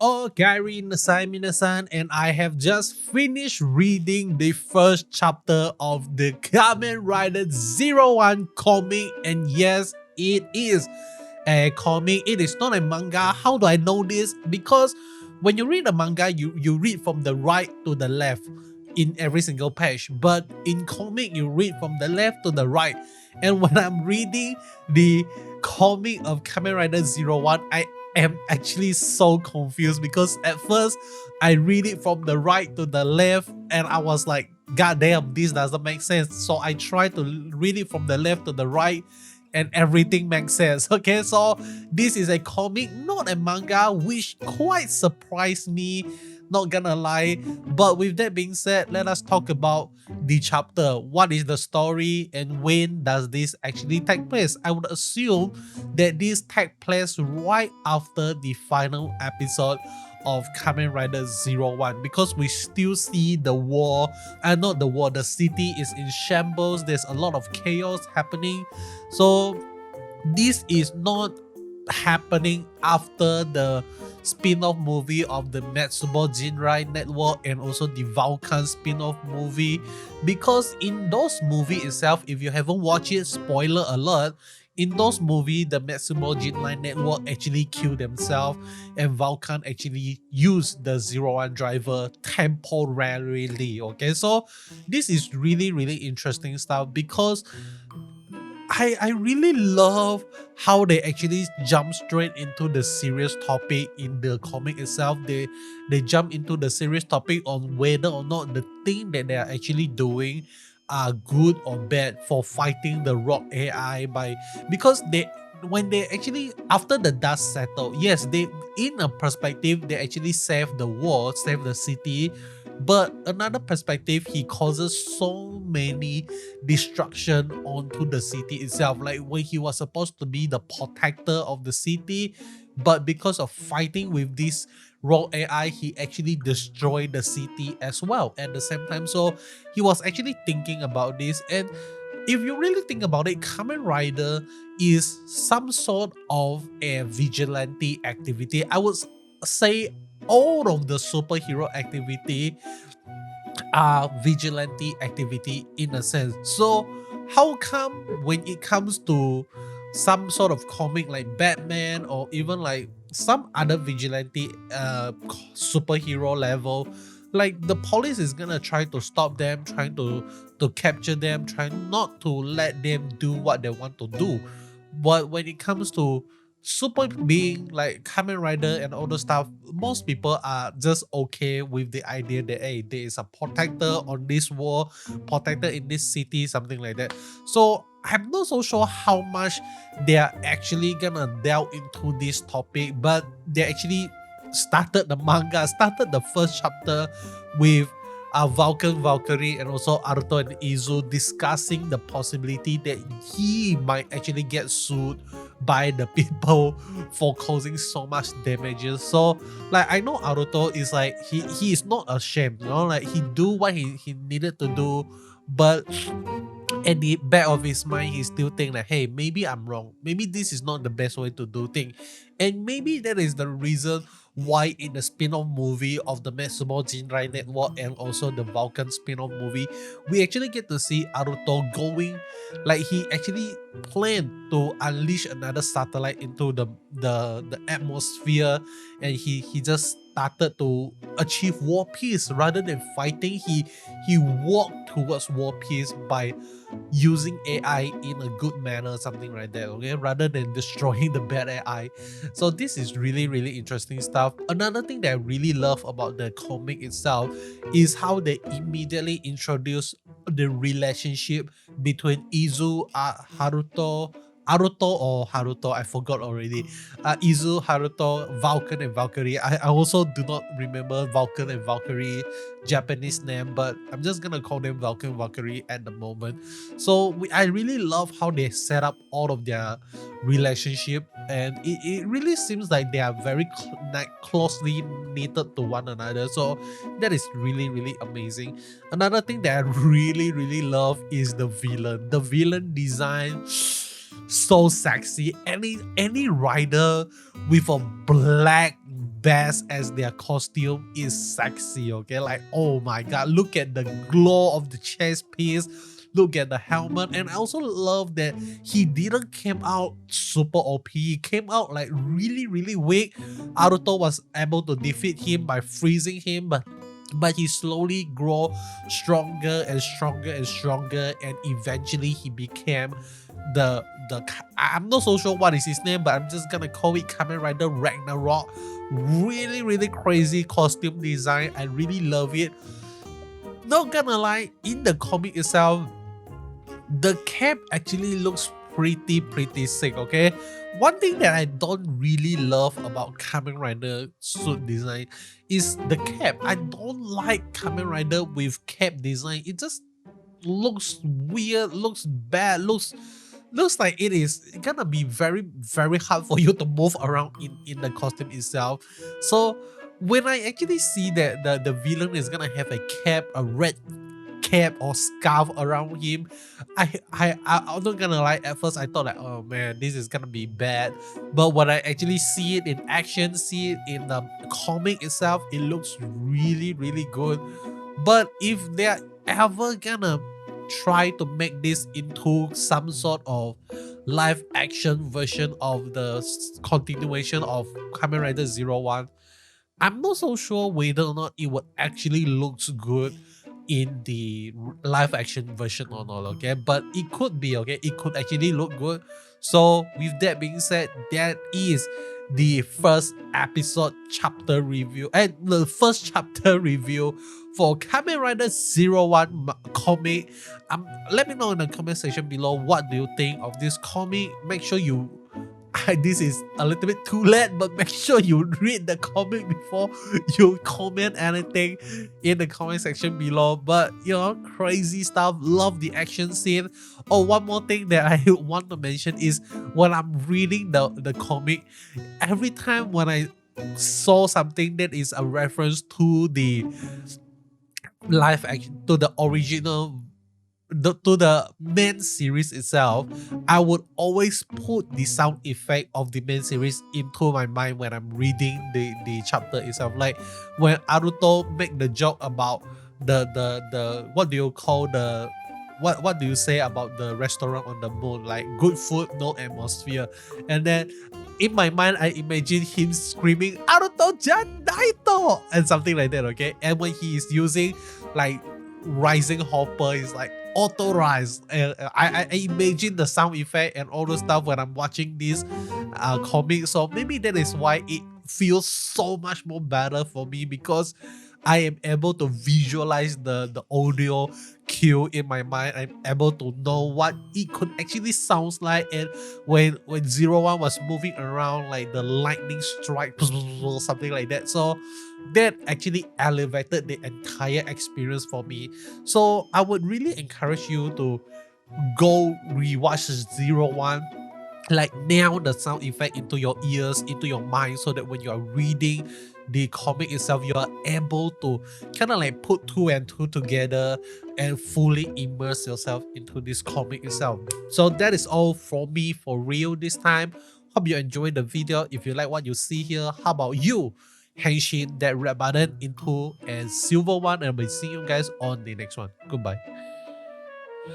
Gary Nasai-minasan, and I have just finished reading the first chapter of the Kamen Rider Zero-One comic, and yes, it is a comic. It is not a manga. How do I know this? Because when you read a manga, you read from the right to the left in every single page, but in comic you read from the left to the right. And when I'm reading the comic of Kamen Rider Zero-One, I am actually so confused because at first I read it from the right to the left and I was like, God damn, this doesn't make sense. So I tried to read it from the left to the right and everything makes sense. Okay, so this is a comic, not a manga, which quite surprised me, not gonna lie. But with that being said, let us talk about the chapter. What is the story and when does this actually take place? I would assume that this take place right after the final episode of Kamen Rider Zero-One, because we still see the war, not the war, the city is in shambles, there's a lot of chaos happening. So this is not happening after the spin-off movie of the Matsubo Jinrai Network and also the Vulcan spin-off movie, because in those movie itself, if you haven't watched it, spoiler alert, in those movies, the Matsubo Jinrai Network actually killed themselves and Vulcan actually used the Zero-One driver temporarily. Okay, so this is really interesting stuff because I really love how they actually jump straight into the serious topic in the comic itself. They jump into the serious topic on whether or not the thing that they are actually doing are good or bad for fighting the rock AI, by because they, when they actually, after the dust settled, yes, they, in a perspective, they actually save the world, save the city. But another perspective, he causes so many destruction onto the city itself. Like when he was supposed to be the protector of the city, but because of fighting with this raw AI, he actually destroyed the city as well at the same time. So he was actually thinking about this. And if you really think about it, Kamen Rider is some sort of a vigilante activity. I would say all of the superhero activity are vigilante activity in a sense. So how come when it comes to some sort of comic like Batman or even like some other vigilante superhero level, like the police is gonna try to stop them, trying to capture them, trying not to let them do what they want to do. But when it comes to super being like Kamen Rider and all the stuff, most people are just okay with the idea that hey, there is a protector on this world, protector in this city, something like that. So I'm not so sure how much they are actually gonna delve into this topic, but they actually started the manga, started the first chapter with Vulcan, Valkyrie, and also Aruto and Izu discussing the possibility that he might actually get sued by the people for causing so much damages. So like I know Aruto is like he is not ashamed, you know, like he do what he needed to do, but at the back of his mind, he still think like, hey, maybe I'm wrong. Maybe this is not the best way to do things. And maybe that is the reason why in the spin-off movie of the Matsumo Jinrai Network and also the Vulcan spin-off movie, we actually get to see Aruto going, like he actually planned to unleash another satellite into the atmosphere, and he just started to achieve war peace rather than fighting. He walked towards war peace by using AI in a good manner, something like that, okay, rather than destroying the bad AI. So this is really interesting stuff. Another thing that I really love about the comic itself is how they immediately introduce the relationship between Izu, Aruto or Haruto, I forgot already. Izu, Haruto, Vulcan, and Valkyrie. I also do not remember Vulcan and Valkyrie Japanese name, but I'm just gonna call them Vulcan, Valkyrie at the moment. So I really love how they set up all of their relationship, and it really seems like they are very closely knitted to one another. So that is really amazing. Another thing that I really love is the villain. The villain design, so sexy. Any rider with a black best as their costume is sexy, okay? Like, oh my god, look at the glow of the chest piece, look at the helmet. And I also love that he didn't came out super OP. He came out like really weak. Aruto was able to defeat him by freezing him, but he slowly grew stronger and stronger and stronger, and eventually he became the I'm not so sure what is his name, but I'm just gonna call it Kamen Rider Ragnarok. Really crazy costume design. I really love it. Not gonna lie, in the comic itself, the cap actually looks pretty sick, okay? One thing that I don't really love about Kamen Rider suit design is the cap. I don't like Kamen Rider with cap design. It just looks weird, looks bad, looks like it is gonna be very hard for you to move around in the costume itself. So when I actually see that the villain is gonna have a cap, a red cap or scarf around him, I'm not gonna lie, at first I thought like, oh man, this is gonna be bad. But when I actually see it in action, see it in the comic itself, it looks really good. But if they're ever gonna try to make this into some sort of live action version of the continuation of Kamen Rider Zero-One, I'm not so sure whether or not it would actually looks good in the live action version or not, okay? But it could be, okay? It could actually look good. So with that being said, that is the first episode chapter review and the first chapter review for Kamen Rider Zero-One comic. Let me know in the comment section below, what do you think of this comic? Make sure you this is a little bit too late, but make sure you read the comic before you comment anything in the comment section below. But you know, crazy stuff. Love the action scene. Oh, one more thing that I want to mention is when I'm reading the comic, every time when I saw something that is a reference to the live action, to the original, to the main series itself, I would always put the sound effect of the main series into my mind when I'm reading the chapter itself. Like when Aruto make the joke about the what do you call the what do you say about the restaurant on the moon, like good food, no atmosphere, and then in my mind I imagine him screaming Aruto Jan Naito and something like that, okay? And when he is using like rising hopper, is like auto rise, and I imagine the sound effect and all the stuff when I'm watching this comic. So maybe that is why it feels so much more better for me, because I am able to visualize the audio cue in my mind. I'm able to know what it could actually sounds like. And when Zero-One was moving around, like the lightning strike, something like that. So that actually elevated the entire experience for me. So I would really encourage you to go rewatch Zero-One, like nail the sound effect into your ears, into your mind, so that when you are reading the comic itself, you are able to kind of like put two and two together and fully immerse yourself into this comic itself. So that is all for me for real this time. Hope you enjoyed the video. If you like what you see here, how about you henshin that red button into a silver one, and I'll be seeing you guys on the next one. Goodbye.